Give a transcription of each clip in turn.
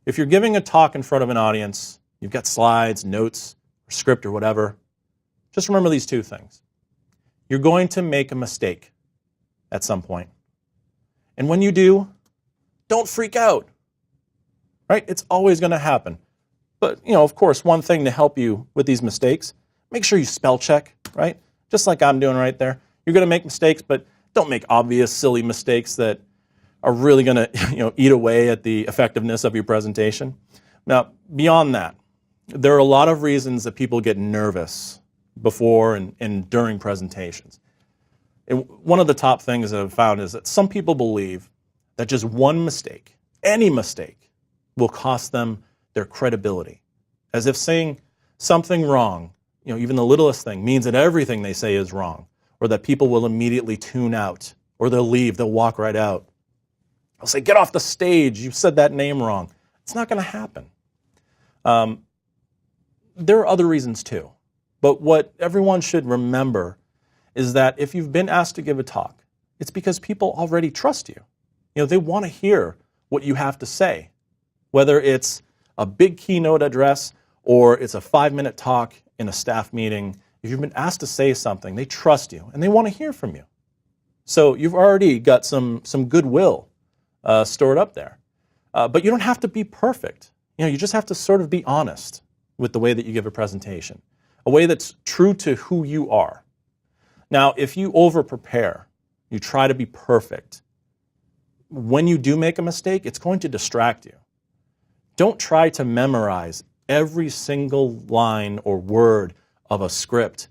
If you're giving a talk in front of an audience, you've got slides, notes, or script or whatever, just remember these two things. You're going to make a mistake at some point. And when you do, don't freak out, right? It's always going to happen. But, of course, one thing to help you with these mistakes, make sure you spell check, right? Just like I'm doing right there. You're going to make mistakes, but don't make obvious, silly mistakes that are really going to, eat away at the effectiveness of your presentation. Now, beyond that, there are a lot of reasons that people get nervous before and during presentations. And one of the top things that I've found is that some people believe that just one mistake, any mistake, will cost them their credibility. As if saying something wrong, even the littlest thing, means that everything they say is wrong, or that people will immediately tune out, or they'll leave, they'll walk right out. They'll say, get off the stage, you said that name wrong. It's not going to happen. There are other reasons too. But what everyone should remember is that if you've been asked to give a talk, it's because people already trust you. They want to hear what you have to say, whether it's a big keynote address or it's a 5-minute talk in a staff meeting. If you've been asked to say something, they trust you and they want to hear from you. So you've already got some goodwill stored up there. But you don't have to be perfect. You just have to sort of be honest with the way that you give a presentation, a way that's true to who you are. Now, if you over-prepare, you try to be perfect, when you do make a mistake, it's going to distract you. Don't try to memorize every single line or word of a script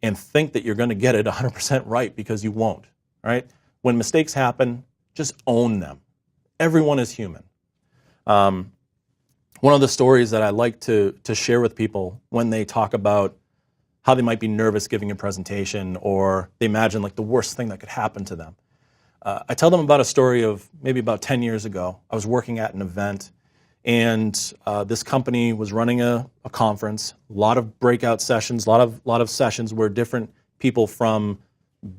and think that you're going to get it 100% right, because you won't, right? When mistakes happen, just own them. Everyone is human. One of the stories that I like to share with people when they talk about how they might be nervous giving a presentation, or they imagine like the worst thing that could happen to them. I tell them about a story of maybe about 10 years ago. I was working at an event, and this company was running a conference, a lot of breakout sessions, a lot of sessions where different people from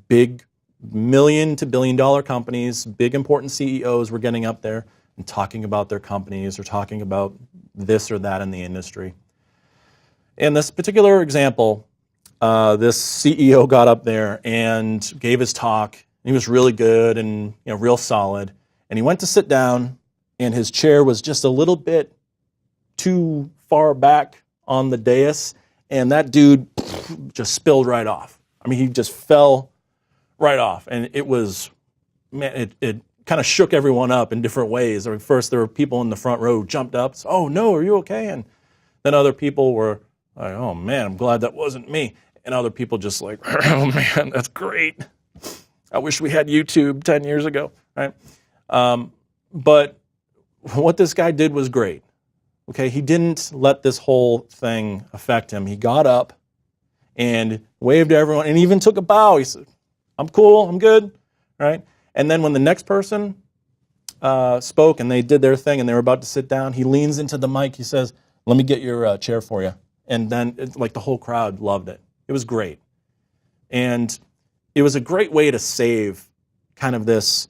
big million to billion-dollar companies, big important CEOs were getting up there and talking about their companies or talking about this or that in the industry. In this particular example, this CEO got up there and gave his talk. He was really good and real solid. And he went to sit down, and his chair was just a little bit too far back on the dais, and that dude just spilled right off. I mean, he just fell right off, and it was, man, it kind of shook everyone up in different ways. I mean, first, there were people in the front row who jumped up, so, oh no, are you okay? And then other people were like, oh man, I'm glad that wasn't me. And other people just like, oh man, that's great. I wish we had YouTube 10 years ago, right? But what this guy did was great. Okay, he didn't let this whole thing affect him. He got up and waved to everyone and even took a bow. He said, I'm cool, I'm good, right? And then when the next person spoke and they did their thing and they were about to sit down, he leans into the mic, he says, let me get your chair for you. And then the whole crowd loved it. It was great. And it was a great way to save kind of this,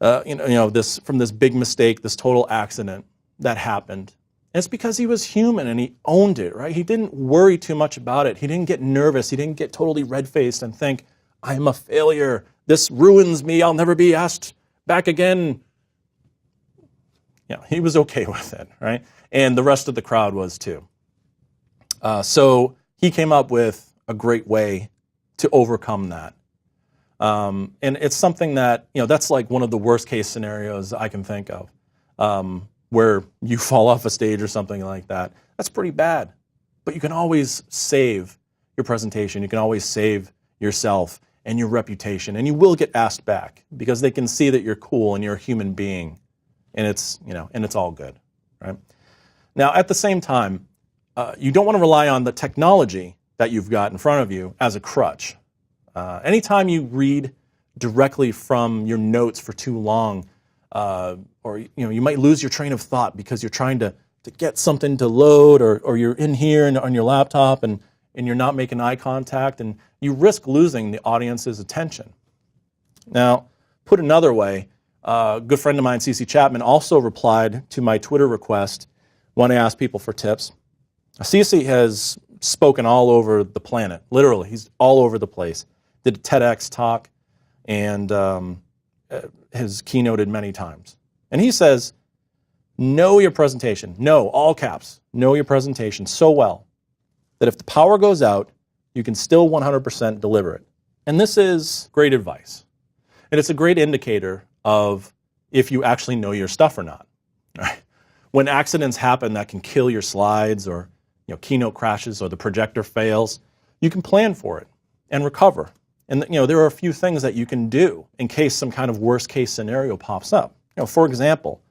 this from this big mistake, this total accident that happened. And it's because he was human and he owned it, right? He didn't worry too much about it. He didn't get nervous. He didn't get totally red-faced and think, I'm a failure. This ruins me. I'll never be asked back again. He was okay with it, right? And the rest of the crowd was too. So he came up with a great way to overcome that. And it's something that, that's like one of the worst case scenarios I can think of, where you fall off a stage or something like that. That's pretty bad. But you can always save your presentation. You can always save yourself and your reputation. And you will get asked back because they can see that you're cool and you're a human being. And it's, and it's all good, right? Now, at the same time, you don't want to rely on the technology that you've got in front of you as a crutch. Anytime you read directly from your notes for too long, or you might lose your train of thought because you're trying to get something to load, or you're in here and on your laptop and you're not making eye contact, and you risk losing the audience's attention. Now, put another way, A good friend of mine, CC Chapman, also replied to my Twitter request when I asked people for tips. CC has spoken all over the planet, literally. He's all over the place. Did a TEDx talk and has keynoted many times. And he says, know your presentation. Know, all caps, know your presentation so well that if the power goes out, you can still 100% deliver it. And this is great advice. And it's a great indicator of if you actually know your stuff or not. Right? When accidents happen that can kill your slides, or keynote crashes, or the projector fails, you can plan for it and recover. And there are a few things that you can do in case some kind of worst case scenario pops up. For example,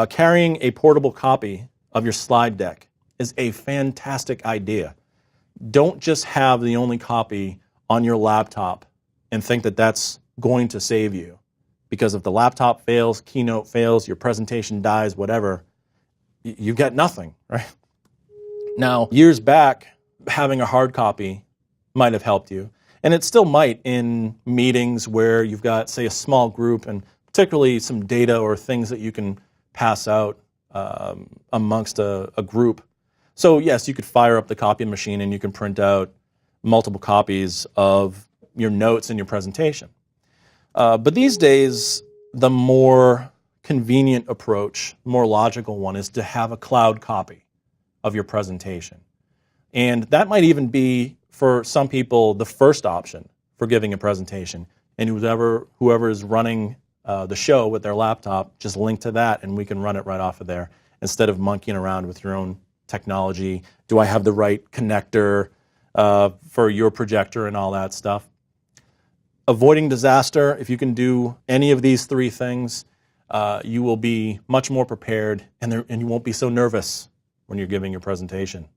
carrying a portable copy of your slide deck is a fantastic idea. Don't just have the only copy on your laptop and think that that's going to save you. Because if the laptop fails, keynote fails, your presentation dies, whatever, you get nothing, right? Now, years back, having a hard copy might have helped you. And it still might in meetings where you've got, say, a small group, and particularly some data or things that you can pass out amongst a group. So yes, you could fire up the copy machine and you can print out multiple copies of your notes and your presentation. But these days, the more convenient approach, more logical one, is to have a cloud copy of your presentation. And that might even be, for some people, the first option for giving a presentation. And whoever is running the show with their laptop, just link to that and we can run it right off of there instead of monkeying around with your own technology. Do I have the right connector for your projector and all that stuff? Avoiding disaster, if you can do any of these three things, you will be much more prepared and you won't be so nervous when you're giving your presentation.